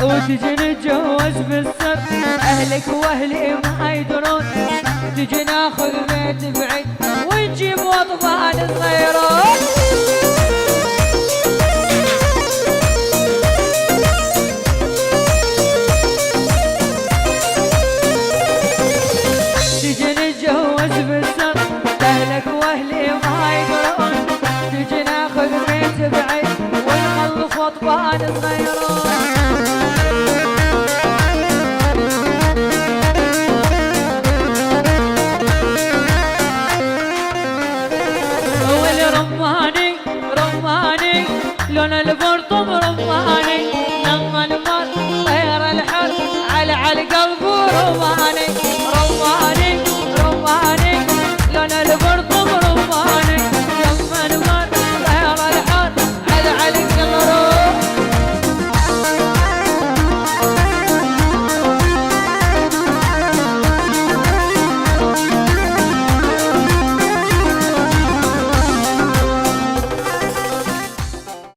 وتجي نتجوز بالسر، اهلك واهلي ما يدرون، تجي ناخذ بيت بعيد ونجيب وطبان صغيرون. تجي نتجوز بالسر، اهلك واهلي ما يدرون، تجي ناخذ بيت بعيد ونخلف وطبان صغيرون.